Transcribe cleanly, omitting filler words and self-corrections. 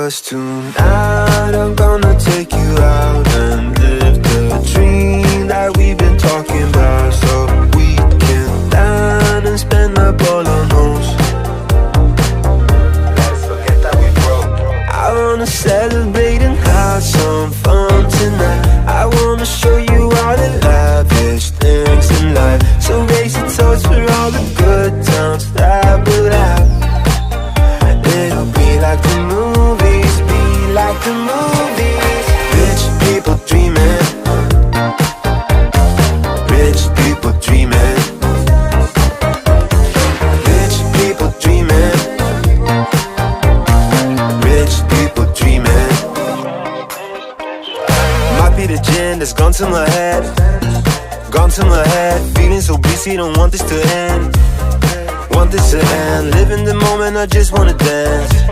'cause tonight I'm gonna take you out and live the dream that we've been talking about, so we can dine and spend up all our hoes. Let's forget that we broke. I wanna celebrate and have some fun tonight. I wanna show you all the lavish things in life, so raise a toast for all the good times that we'll have. It'll be like the movies, be like the movies. Rich people dreaming, rich people dreaming, rich people dreaming, rich people dreaming. Might be the gin that's gone to my head, gone to my head. Feeling so busy, don't want this to end, want this to end. Live in the moment, I just wanna dance.